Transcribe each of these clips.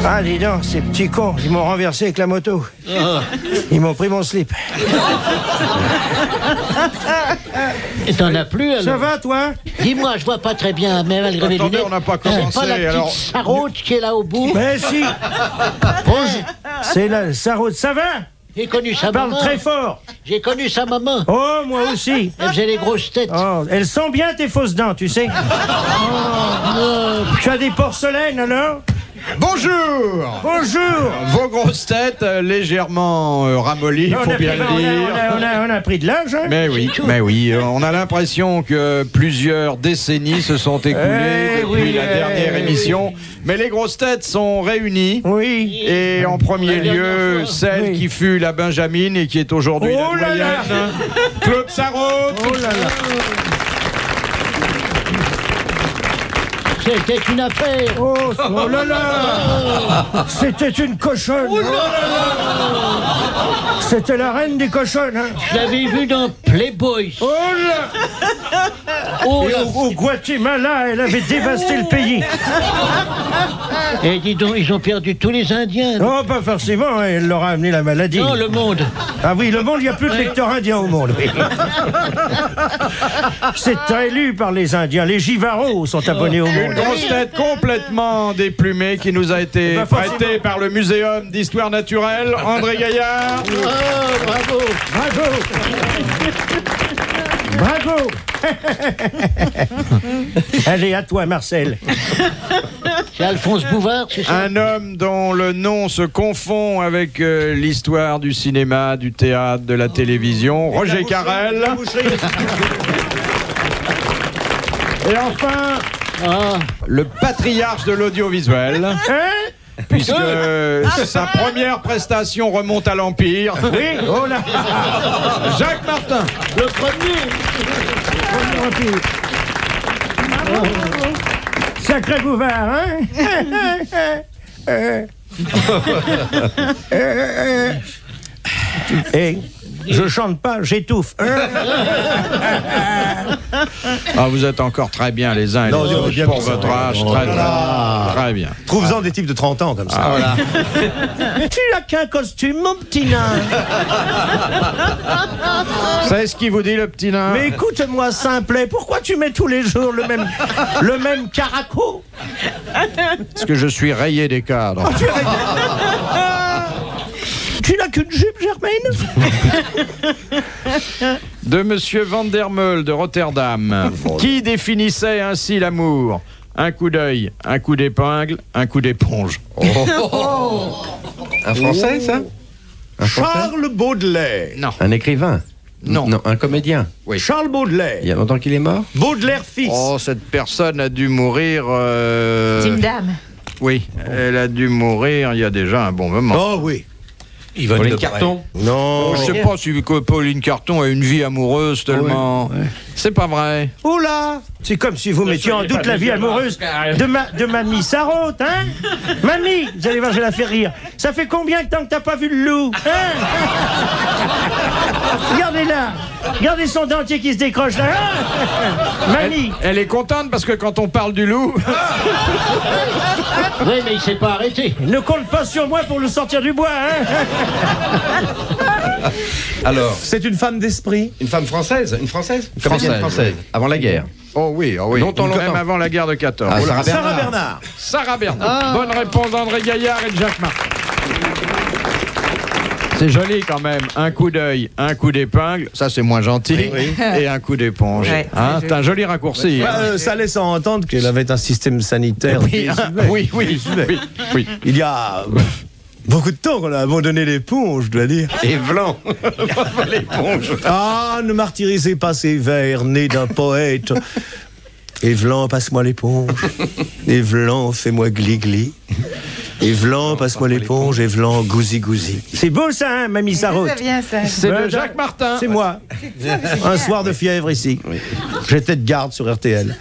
Ah, dis donc, ces petits cons, ils m'ont renversé avec la moto. Ils m'ont pris mon slip. Et t'en as plus, alors? Ça va, toi? Dis-moi, je vois pas très bien, mais malgré mes Attendez, lunettes... on n'a pas commencé, pas la petite alors... Sarraute qui est là au bout. Mais si. C'est la Sarraute. Ça va? J'ai connu sa Parle maman. très fort. J'ai connu sa maman. Oh, moi aussi. Elle faisait les grosses têtes. Oh, elles sont bien tes fausses dents, tu sais. Tu as des porcelaines, alors? Bonjour. Bonjour. Vos grosses têtes légèrement ramollies, il faut bien le dire. On a pris de l'âge, hein? Mais oui, on a l'impression que plusieurs décennies se sont écoulées depuis la dernière émission. Mais les grosses têtes sont réunies. Oui. Et en premier lieu, celle qui fut la Benjamine et qui est aujourd'hui la doyenne. Claude Sarraute. Oh là là. C'était une affaire. Oh là là. C'était une cochonne. Oh là là. C'était la reine des cochonnes, hein? Je l'avais vue dans Playboy. Oh là. Oh Et là. au Guatemala, elle avait dévasté le pays. Et dis donc, ils ont perdu tous les Indiens. Oh, pas forcément, hein, elle leur a amené la maladie. Non, le monde. Ah oui, le monde, il n'y a plus de lecteurs indiens au monde. Oui. C'est élu par les Indiens. Les Jivaros sont abonnés au monde. Une grosse tête complètement déplumée qui nous a été prêtée par le Muséum d'Histoire Naturelle. André Gaillard. Oh, bravo. Bravo. Bravo. Allez, à toi, Marcel. C'est Alphonse Bouvard, c'est ça? Un homme dont le nom se confond avec l'histoire du cinéma, du théâtre, de la télévision. Roger Carrel. Et enfin, le patriarche de l'audiovisuel. Puisque sa première prestation remonte à l'Empire. Oui, oh là. Jacques Martin. Le premier. Sacré Bouvard, hein? Hey, je chante pas, j'étouffe. Ah, vous êtes encore très bien les uns et les autres bien pour comme ça, votre âge. Très bien. Trouve-en des types de 30 ans comme ça. Ah, voilà. Tu n'as qu'un costume, mon petit nain. C'est ce qu'il vous dit, le petit nain. Mais écoute-moi, simplet, pourquoi tu mets tous les jours le même caraco? Parce que je suis rayé des cadres. Tu n'as qu'une jupe, Germaine? De Monsieur Van der Meul de Rotterdam, qui définissait ainsi l'amour. Un coup d'œil, un coup d'épingle, un coup d'éponge. Un Français, ça? Un Français? Charles Baudelaire. Non. Un écrivain? Non. Non, un comédien? Oui. Charles Baudelaire. Il y a longtemps qu'il est mort? Baudelaire fils. Oh, cette personne a dû mourir... C'est une dame. Oui, elle a dû mourir il y a déjà un bon moment. Oh oui. Pauline Carton? Non. Je sais pas si Pauline Carton a une vie amoureuse tellement... C'est pas vrai. Oula! C'est comme si vous mettiez en doute la vie amoureuse de Mamie Sarraute, hein? Mamie, vous allez voir, je la fais rire. Ça fait combien de temps que t'as pas vu le loup? Hein? Regardez-la. Regardez son dentier qui se décroche là. Hein? Mamie. Elle est contente parce que quand on parle du loup... Oui, mais il s'est pas arrêté. Ne compte pas sur moi pour le sortir du bois, hein? Alors, C'est une femme d'esprit. une femme française? Une française? Une Française, comédienne française, avant la guerre. Oh oui. Longtemps. Même avant la guerre de 14. Ah, Oula. Sarah Bernard. Sarah Bernard. Bonne réponse d'André Gaillard et de Jacques Martin. C'est joli quand même. Un coup d'œil, un coup d'épingle, ça c'est moins gentil, et un coup d'éponge. Ouais, Hein, c'est c'est un joli raccourci. hein. Ça laisse entendre qu'elle avait un système sanitaire. Oui, oui. Il y a beaucoup de temps qu'on a abandonné l'éponge, je dois dire. Et Vlan. Ah, ne martyrisez pas ces vers nés d'un poète. Evlan, passe-moi l'éponge. Evlan, fais-moi gli-gli. Evlan, passe-moi l'éponge. Evlan, gousi-gousi. C'est beau ça, hein, Mamie Sarraute? Ça vient, ça. C'est de Jacques Martin. C'est moi. Un soir de fièvre ici. J'étais de garde sur RTL.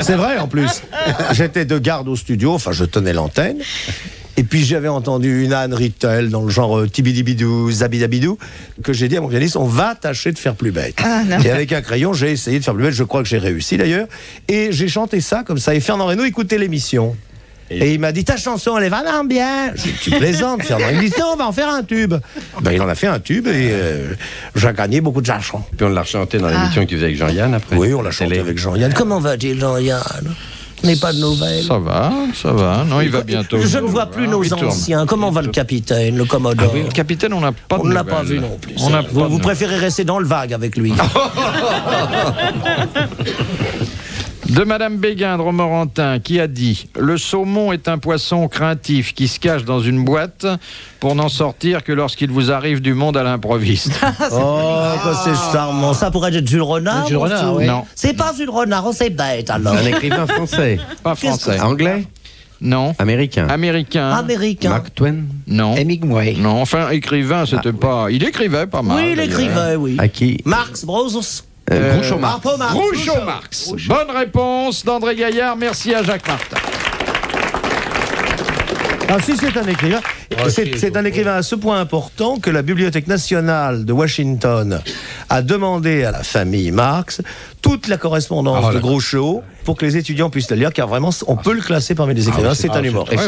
C'est vrai en plus. J'étais de garde au studio, enfin je tenais l'antenne. Et puis j'avais entendu une Anne Rittel dans le genre tibidibidou, zabidabidou, que j'ai dit à mon pianiste, on va tâcher de faire plus bête. Ah, non. Et avec un crayon, j'ai essayé de faire plus bête, je crois que j'ai réussi d'ailleurs. Et j'ai chanté ça comme ça. Et Fernand Reynaud écoutait l'émission. Et il m'a dit, ta chanson, elle est vraiment bien. Je dis, tu plaisantes, Fernand. Il me dit, non, on va en faire un tube. Ben, il en a fait un tube et j'ai gagné beaucoup de chansons. Puis on l'a chanté dans l'émission que tu faisais avec Jean-Yann après. Oui, on l'a chanté avec Jean-Yann. Comment va-t-il, Jean-Yann? On n'est pas de nouvelles. Ça va. Non, il va bientôt. Je ne vois plus nos anciens. Comment va le capitaine, le commodore? Le capitaine, on n'a pas de On ne l'a nouvelles. pas vu non plus. On n'a pas Vous de préférez rester dans le vague avec lui. De Madame Béguin de Romorantin, qui a dit « Le saumon est un poisson craintif qui se cache dans une boîte pour n'en sortir que lorsqu'il vous arrive du monde à l'improviste. Oh, que c'est charmant. Ça pourrait être Jules Renard. Jules Renard, ou- oui. Non. C'est pas Jules Renard, c'est bête alors. Un écrivain français. Pas français. Anglais. Non. Américain. Américain. Américain. Mark Twain. Non. Hemingway. Non, enfin, écrivain, c'était pas... Il écrivait pas mal. Oui, il d'ailleurs. écrivait, oui. À qui? Marx Brothers. Groucho Marx. Marx. Marx. Groucho Marx. Bonne réponse d'André Gaillard. Merci à Jacques Martin. Ah, si, c'est un écrivain. C'est un écrivain à ce point important que la Bibliothèque nationale de Washington a demandé à la famille Marx toute la correspondance de Groucho pour que les étudiants puissent la lire, car vraiment, on peut le classer parmi les écrivains. C'est un humoriste.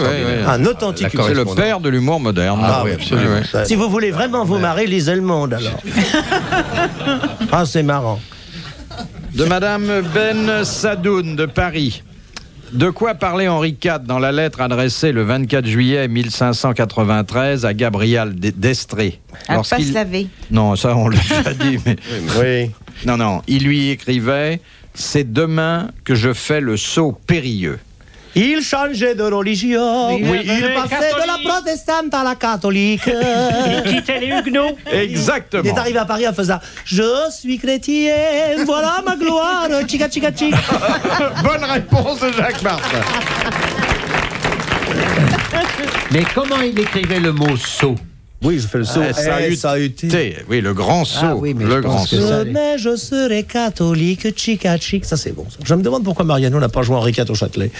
Un authentique C'est le humoriste. père de l'humour moderne. Ah oui, absolument. Ouais, ouais. Si vous voulez vraiment vous marrer, lisez Le Monde alors. Ah, c'est marrant. De Madame Ben Sadoun de Paris. De quoi parlait Henri IV dans la lettre adressée le 24 juillet 1593 à Gabriel d'Estrée? À pas se laver. Non, ça on l'a déjà dit. Mais... Oui. Non, il lui écrivait « C'est demain que je fais le saut périlleux ». Il changeait de religion. Oui, il passait de la protestante à la catholique. Il quittait les Huguenots. Exactement. Il est arrivé à Paris en faisant « Je suis chrétien, voilà ma gloire, chica chica chica ». Bonne réponse de Jacques Martin. Mais comment il écrivait le mot saut? Oui, je fais le saut. S-A-U-T. Oui, le grand saut. Ah oui, mais le je grand pense que saut. ça- Mais je serai catholique, chica chica. Ça, c'est bon. Ça. Je me demande pourquoi Mariano n'a pas joué Henri IV au Châtelet.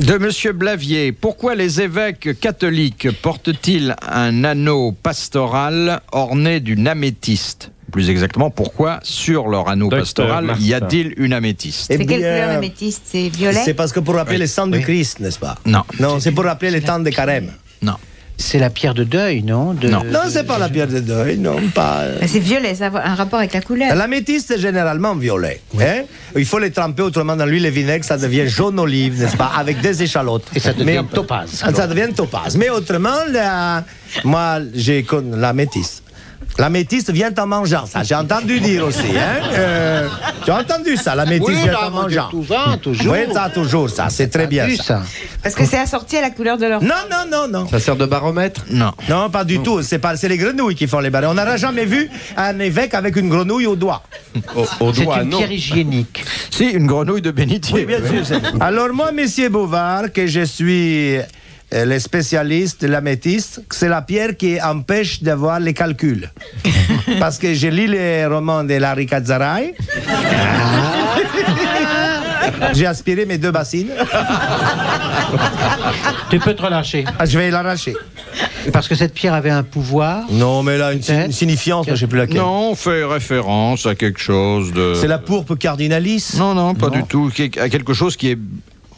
De Monsieur Blavier, pourquoi les évêques catholiques portent-ils un anneau pastoral orné d'une améthyste? Plus exactement, pourquoi sur leur anneau pastoral y a-t-il une améthyste? Eh C'est quelle bien, couleur l'améthyste? C'est violet? C'est parce que pour rappeler les sangs du Christ, n'est-ce pas? Non. Non, c'est pour rappeler les temps de carême. Non. C'est la pierre de deuil, non? Non. Non, c'est pas la pierre de deuil, non, pas. Mais c'est violet, ça a un rapport avec la couleur. L'améthyste est généralement violet. Hein? Il faut les tremper autrement dans l'huile et vinaigre, ça devient jaune olive, n'est-ce pas? Avec des échalotes. Et ça devient Mais- topaz. Ça devient topaz. Mais autrement, moi, j'ai connu l'améthyste. L'améthyste vient en mangeant, ça j'ai entendu dire aussi. Hein? Tu as entendu ça, l'améthyste vient en mangeant. Toujours. Oui, ça toujours, ça, c'est très bien Vu ça. ça. Parce que c'est assorti à la couleur de leur... Non. Ça sert de baromètre? Non. Non, pas du tout. C'est les grenouilles qui font les barils. On n'aura jamais vu un évêque avec une grenouille au doigt. Au C'est doigt, une non. pierre hygiénique. Si, une grenouille de bénitier. Bien sûr. Alors moi, monsieur Bouvard, que je suis le spécialiste de l'améthyste, c'est la pierre qui empêche d'avoir les calculs. Parce que je lis les romans de Larry Kazzaray. J'ai aspiré mes 2 bassines. Tu peux te relâcher. Ah, je vais l'arracher. Parce que cette pierre avait un pouvoir. Non, mais là, une Peut-être. signifiance, je ne sais plus laquelle. Non, on fait référence à quelque chose de... C'est la pourpre cardinalis. Non, pas du tout. À quelque chose qui est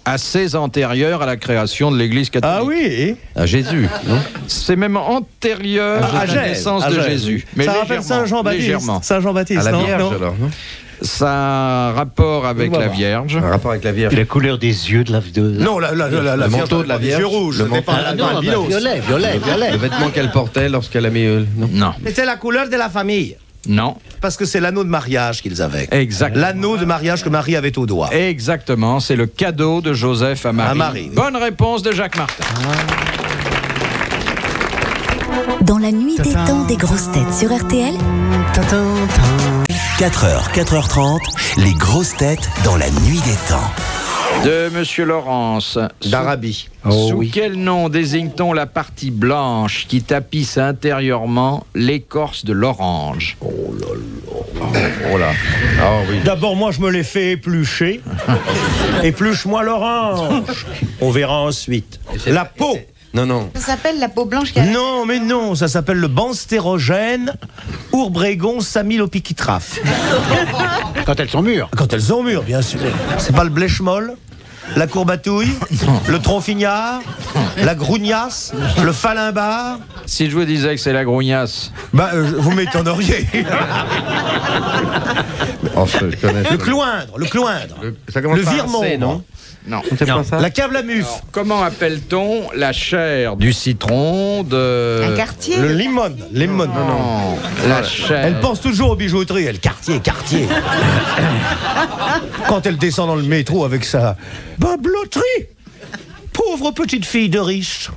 assez antérieur à la création de l'Église catholique. Ah oui. À Jésus, non? C'est même antérieur à la Gênes, naissance à de Gênes. Jésus. Ça rappelle légèrement, Saint Jean-Baptiste. légèrement. Saint Jean-Baptiste, À la non, Vierge, non. alors, non? Ça a un rapport avec On va la voir. Vierge. Un rapport avec la Vierge. La couleur des yeux de la... Non, le manteau de la Vierge. Yeux rouges, Le ce n'est manteau. pas Ah, la non, albinos. violet. Le vêtement qu'elle portait lorsqu'elle a mis... non. Non. C'était la couleur de la famille. Non. Parce que c'est l'anneau de mariage qu'ils avaient. Exact. L'anneau de mariage que Marie avait au doigt. Exactement. C'est le cadeau de Joseph à Marie. À Marie. Bonne réponse de Jacques Martin. Dans la nuit des temps des grosses têtes sur RTL, 4h, 4h30, les grosses têtes dans la nuit des temps. De Monsieur Laurence. D'Arabie. Sous quel nom désigne-t-on la partie blanche qui tapisse intérieurement l'écorce de l'orange? Oh là. Ah oui. D'abord, moi, je me l'ai fait éplucher. Épluche-moi l'orange. On verra ensuite. La peau. Non. Ça s'appelle la peau blanche qui a... Non, mais non, ça s'appelle le banstérogène ourbrégon samylopiquitraphe. Quand elles sont mûres. Quand elles ont mûr, bien sûr. C'est pas le blèche-molle. la courbatouille, le tronfignard, la grougnasse, le falimbar. Si je vous disais que c'est la grougnasse. Bah, vous m'étonneriez. Enfin, je connais. Le cloindre, Ça commence le par un virement, C, non? Non. C'est pas ça? la câble à muffe, Comment appelle-t-on la chair du citron de... Un quartier. le limon. Non, la chair... Elle pense toujours aux bijouteries, elle, quartier. Quand elle descend dans le métro avec sa babloterie. Pauvre petite fille de riche.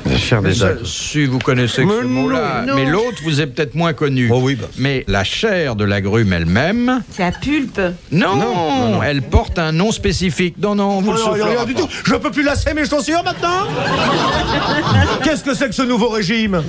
La chair des actes. Si vous connaissez que ce mot-là, mais l'autre vous est peut-être moins connu. Oh oui, bah. Mais la chair de l'agrume elle-même, C'est la pulpe. non, elle porte un nom spécifique. Non, vous le Non, soufflez. rien du tout. Je peux plus lasser mes chaussures maintenant. Qu'est-ce que c'est que ce nouveau régime?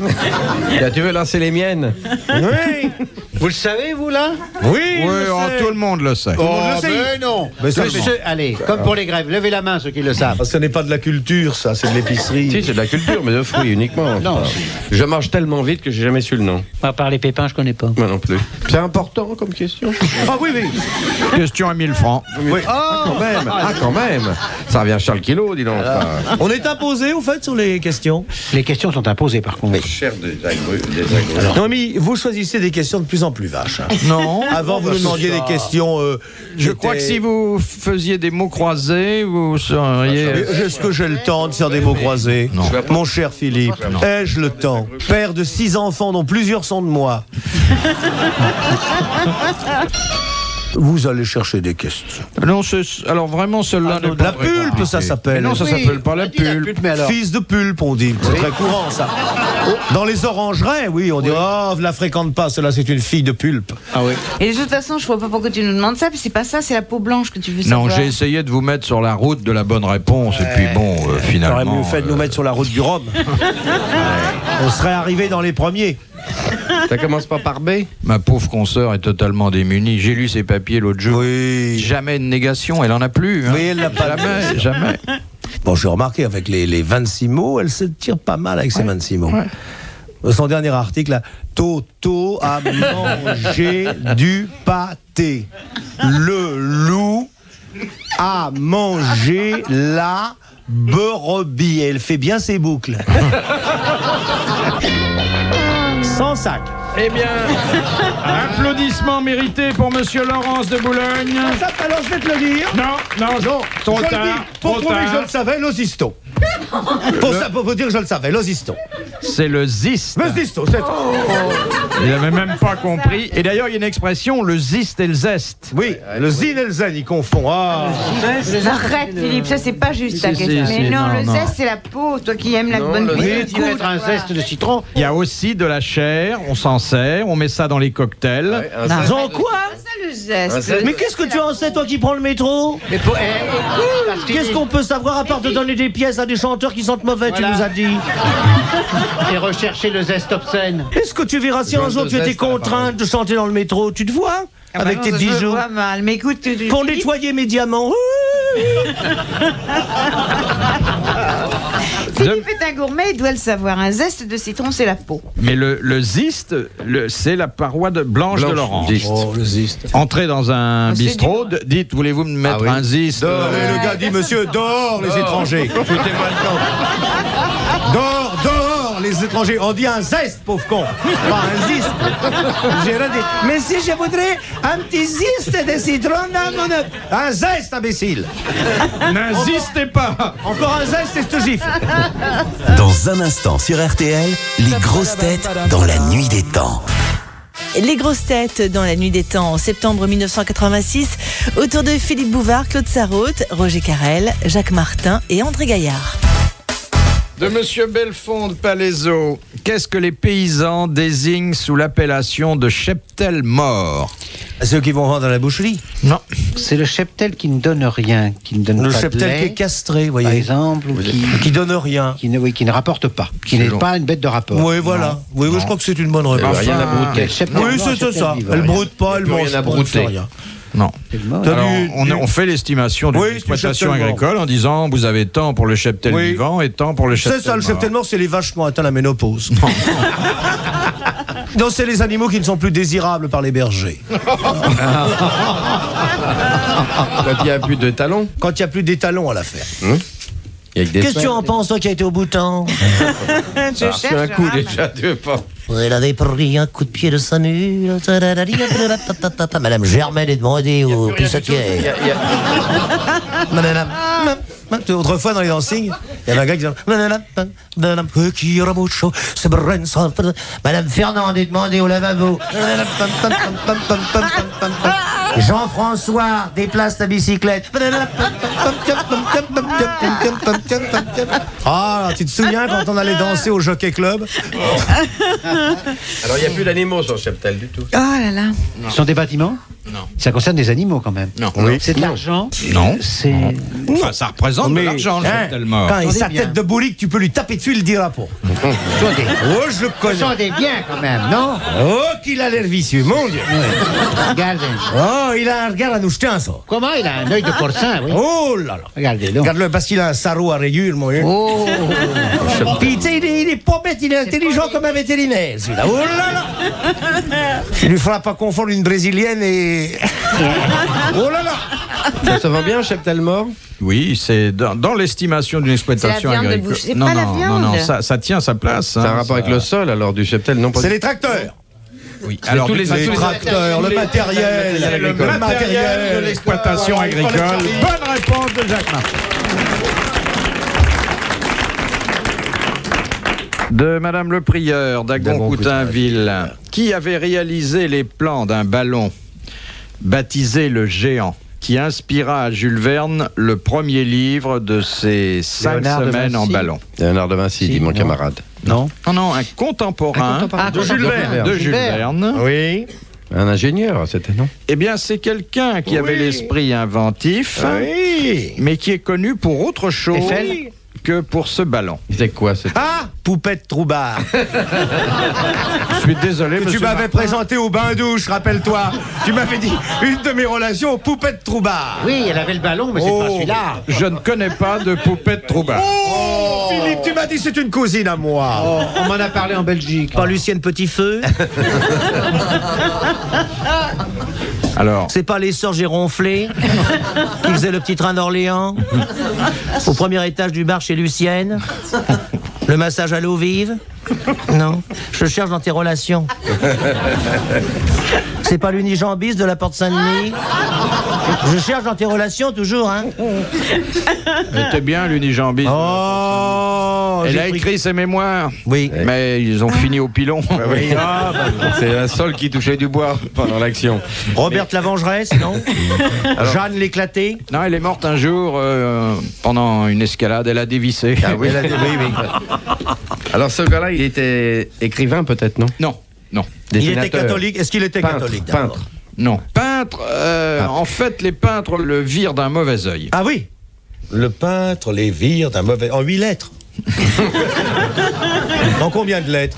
Là, tu veux lancer les miennes? Oui. Vous le savez, vous, là? Oui, Oui, je sais. tout le monde le sait. le sait. mais non. Mais ça, Allez, comme pour les grèves, levez la main, ceux qui le savent. Ce n'est pas de la culture, ça, c'est de l'épicerie. Si, c'est de la culture, mais de fruits uniquement. Non. Je mange tellement vite que j'ai jamais su le nom. À part les pépins, je connais pas. Moi non plus. C'est important comme question. Ah oui. Question à 1000 francs. Oui. Quand même. quand même. Ça revient cher le kilo, dis donc. On est imposé, au fait, sur les questions. Les questions sont imposées, par contre. Cher des agrumes. Non, mais vous choisissez des questions de plus en plus vaches. Hein. Non. Avant, vous nous demandiez des questions. Je crois que si vous faisiez des mots croisés, vous seriez... Est-ce que j'ai le temps de faire des mots croisés? Non. Mon cher Philippe, ai-je le temps? Père de 6 enfants dont plusieurs sont de moi. Vous allez chercher des questions. Non, alors vraiment, celle-là n'est pas La pulpe, ça s'appelle. Mais non, ça s'appelle pas la pulpe. Mais alors, Fils de pulpe, on dit. C'est très courant, ça. Dans les orangerais, oui, on dit oh, ne la fréquente pas, cela c'est une fille de pulpe. ah oui. Et de toute façon, je vois pas pourquoi tu nous demandes ça, puis c'est pas ça, c'est la peau blanche que tu veux Non, savoir. j'ai essayé de vous mettre sur la route de la bonne réponse, et puis bon, finalement... J'aurais mieux fait de nous mettre sur la route du Rhum. On serait arrivé dans les premiers. Ça commence pas par B? Ma pauvre consoeur est totalement démunie. J'ai lu ses papiers l'autre jour. Oui. Jamais de négation, elle en a plus. Hein. Oui, elle n'a pas. Jamais. Bon, j'ai remarqué avec les 26 mots, elle se tire pas mal avec ces 26 mots. Son dernier article, là, Toto a mangé du pâté. Le loup a mangé la brebis. Elle fait bien ses boucles. Sans sac. Eh bien, applaudissements mérités pour Monsieur Laurence de Boulogne. Ça, alors je vais te le dire. Non, trop Je le tard. dis, pour prouver que je le savais, l'osisto. Pour vous dire que je le savais, l'osisto. C'est le ziste. L'osisto, c'est... Il n'avait même pas compris. Et d'ailleurs, il y a une expression, le ziste et le zeste. Oui, le zin et le zen, ils confondent. Ah. Arrête, Philippe, ça c'est pas juste ta Si, question. si, Mais non, non, le non. zeste c'est la peau, toi qui aimes la Non, bonne le cuisine. Mais écoute, un zeste de citron. Il y a aussi de la chair, on s'en sert, on met ça dans les cocktails. Dans quoi? Ça le zeste. Mais qu'est-ce que tu en sais, toi qui prends le métro? Mais pour, écoute, Qu'est-ce qu'on peut savoir à part de donner des pièces à des chanteurs qui sentent mauvais, Voilà. tu nous as dit? et rechercher le zeste obscène. Est-ce que tu verras si un jour tu étais contrainte de chanter dans le métro, tu te vois? Ah bah Avec non, tes ça, je me bijoux. vois mal. Mais écoute, Pour nettoyer mes diamants. Philippe est un gourmet, il doit le savoir. Un zeste de citron, c'est la peau. Mais le ziste, c'est la paroi blanche de Laurence. Oh, le ziste. Entrez dans un C'est bistrot, dites, voulez-vous me mettre un ziste Dehors, et le gars dit, monsieur, dehors les étrangers. Foutez-moi le camp. Dehors les étrangers. On dit un zeste, pauvre con. Pas un ziste. J'ai rien dit. Mais si je voudrais un petit ziste de citron dans mon œuf. Un zeste, imbécile. N'insistez pas. Encore un zeste et je te gifle. Dans un instant sur RTL, les grosses têtes dans la nuit des temps. Les grosses têtes dans la nuit des temps en septembre 1986, autour de Philippe Bouvard, Claude Sarraute, Roger Carrel, Jacques Martin et André Gaillard. De Monsieur Belfond de Palaiseau, qu'est-ce que les paysans désignent sous l'appellation de cheptel mort? Ceux qui vont vendre à la boucherie. Non. C'est le cheptel qui ne donne rien, qui ne donne Le pas de cheptel lait, qui est castré, vous par voyez. exemple, ou qui Qui donne rien. ne rapporte pas, qui n'est pas une bête de rapport. Oui, voilà. Oui, je crois que c'est une bonne réponse. Rien à brouter. Le cheptel Oui, mort, c'est cheptel ça. vivant. Elle broute pas, elle Plus mange rien à pas, elle brouter. fait rien. Non. C'est le mort. T'as Alors, du- on fait l'estimation d'une Oui, exploitation du cheptel agricole en disant vous avez tant pour le cheptel Oui. vivant et tant pour le cheptel C'est ça, le mort. cheptel mort, c'est les vaches qui ont atteint la ménopause. Non, c'est les animaux qui ne sont plus désirables par les bergers. Quand il n'y a plus de talons. Quand il n'y a plus d'étalons à la ferme. Qu'est-ce que tu en penses, toi qui as été au bouton? Je cherche. Un coup déjà, deux pas. Elle avait pris un coup de pied de sa mule. Madame Germaine est demandée au pissotière. Autrefois, dans les dancing, il y avait un gars qui disait qui aura chaud, c'est brun, ça. Madame Fernande est demandée au lavabo. Jean-François, déplace ta bicyclette. Ah, tu te souviens quand on allait danser au Jockey Club? Alors, il n'y a plus d'animaux sur Cheptel du tout. Oh là là. Ce sont des bâtiments? Non. Ça concerne des animaux quand même. Non. Oui. C'est de l'argent? Non. C'est. Enfin, ça représente de l'argent, le Cheptel mort. Quand il a sa Attendez bien. tête de boulique, tu peux lui taper dessus, il le dira pas. Oh, je le Ce connais. sont des biens quand même, non? Oh, qu'il a l'air vicieux, mon Dieu. Regardez. Oh, il a un regard à nous jeter, ça. Comment il a un œil de porcin, oui? Oh là là. Regardez-le. Regarde-le, parce qu'il a un sarrau à rayures, mon Dieu. Oh! Puis, tu sais, il est pas bête, il est intelligent comme un vétérinaire, celui-là. Oh là là. Il lui fera pas confondre une brésilienne et. Oh là là. Ça va bien, Cheptel mort? Oui, c'est dans l'estimation d'une exploitation C'est la viande de agricole. bouche, c'est non, pas la non, viande. non, ça tient sa place. C'est un rapport avec le sol, alors, du Cheptel, non pas C'est du- les tracteurs. Oui. Alors, tous les tracteurs, le matériel, le matériel de l'exploitation agricole. Bonne réponse de Jacques Martin. De Madame le Prieur d'Agon-Coutainville, qui avait réalisé les plans d'un ballon baptisé le Géant, qui inspira à Jules Verne le premier livre de ses 5 Léonard de semaines en Vinci. ballon. Léonard de Vinci, dit mon camarade. Non? Non, un contemporain de Jules Verne. de Jules Verne. Oui. Un ingénieur, c'était, non? Eh bien, c'est quelqu'un qui avait l'esprit inventif, Oui. mais qui est connu pour autre chose Eiffel que pour ce ballon. C'est quoi, c'était? Ah, Poupette Troubard. Je suis désolé, Que tu monsieur m'avais Martin. présenté au bain-douche, rappelle-toi. Tu m'avais dit une de mes relations, Poupette Troubard. Oui, elle avait le ballon, mais c'est pas celui-là. Je ne connais pas de poupette Troubard. Oh, Philippe, tu m'as dit c'est une cousine à moi. Oh, on m'en a parlé en Belgique. Pas Lucienne Petitfeu. Alors, C'est pas les sœurs Géronflé qui faisaient le petit train d'Orléans au premier étage du bar chez Lucienne. Le massage à l'eau vive. Non, je cherche dans tes relations. C'est pas l'unijambiste de la Porte Saint-Denis. Je cherche dans tes relations toujours, hein. elle était bien l'unijambiste. Oh, Elle j'ai a pris- écrit ses mémoires, Oui. mais ils ont fini au pilon. Oui. Ah, bah, C'est un sol qui touchait du bois pendant l'action. Roberte la vengeresse, non? Jeanne l'éclatée. Non, elle est morte un jour pendant une escalade, elle a dévissé. Ah oui, oui. Alors, ce gars-là, il était écrivain, peut-être, non? Non. Il était Dessinateur. catholique. Est-ce qu'il était Peintre, catholique d'abord? peintre. Non. Peintre, en fait, les peintres le virent d'un mauvais œil. Ah oui. Le peintre les vire d'un mauvais. En 8 lettres. En combien de lettres?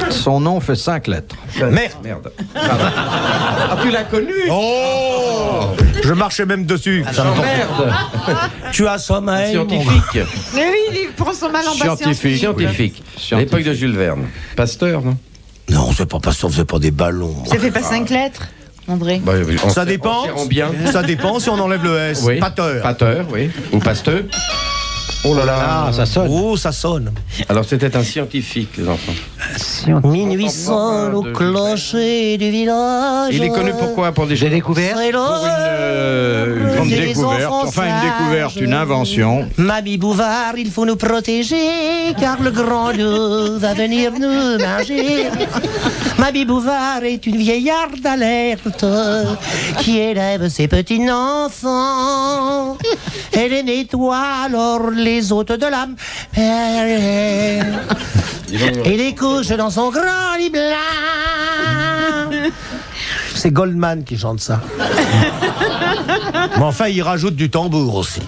Son nom fait 5 lettres. Merde. Merde. Ah, tu l'as connu? Oh, je marchais même dessus. Ça me tombe. Merde. Tu as sommeil. Scientifique. Mais oui, il prend son mal en patience. Scientifique. À l'époque de Jules Verne. Pasteur, non? Non, c'est pas Pasteur, c'est pas des ballons. Ça fait pas 5 lettres, André. Bah, Ça dépend. On bien. Ça dépend si on enlève le S. Oui. Pateur. Pateur, oui. Ou pasteur. Oh là là. Ah, ça sonne. Oh, ça sonne. Alors, c'était un scientifique, les enfants. Minuit sonne au clocher du village. Il est connu pourquoi? Pour des J'ai découvert. C'est l'heure Une grande des découverte, enfants enfin une découverte, sages. une invention. Mamie Bouvard, il faut nous protéger, car le grand loup va venir nous manger. Mamie Bouvard est une vieillarde alerte qui élève ses petits enfants. Elle les nettoie alors les hôtes de l'âme et les couche dans son grand lit blanc. C'est Goldman qui chante ça. Mais enfin, il rajoute du tambour aussi.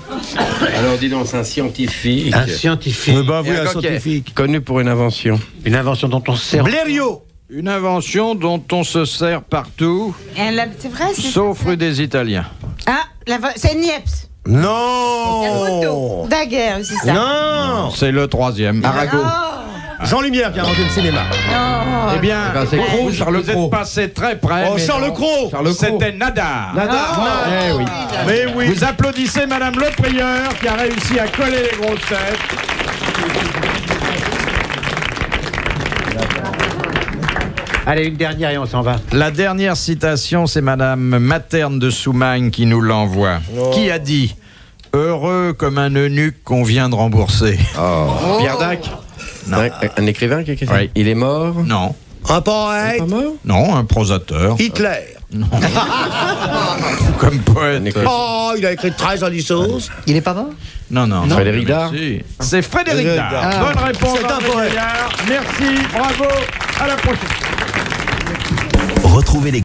Alors, dis donc, c'est un scientifique. Un scientifique. Bah oui, Et un coquet. scientifique. Connu pour une invention. Une invention dont on se sert. Blériot. Une invention dont on se sert partout, C'est vrai, c'est sauf rue des Italiens. Ah, c'est Niepce. Non. La photo. Daguerre, c'est ça. Non. C'est le troisième. Arago. Oh. Jean Lumière qui a inventé le cinéma. Eh bien, c'est Cros, Charles vous êtes Cros. passé très près. Oh, mais Charles non. Cros. C'était Nadar. Eh oui. Mais oui. Vous applaudissez Madame Le Prieur qui a réussi à coller les grosses têtes. Allez, une dernière et on s'en va. La dernière citation, c'est Madame Materne de Soumagne qui nous l'envoie. Qui a dit « Heureux comme un eunuque qu'on vient de rembourser Pierre Dac. Non. Un écrivain qui Oui. Il est mort. Non. Un poète. Pas mort. Non, un prosateur. Hitler. Comme poète. Oh, il a écrit 13 en 10 sauces. Il est pas mort? Non, non. Frédéric Dard. Merci. C'est Frédéric Frédéric Dard. Dard. Bonne réponse. C'est un André poète. Gaillard. Merci, bravo. À la prochaine. Retrouvez les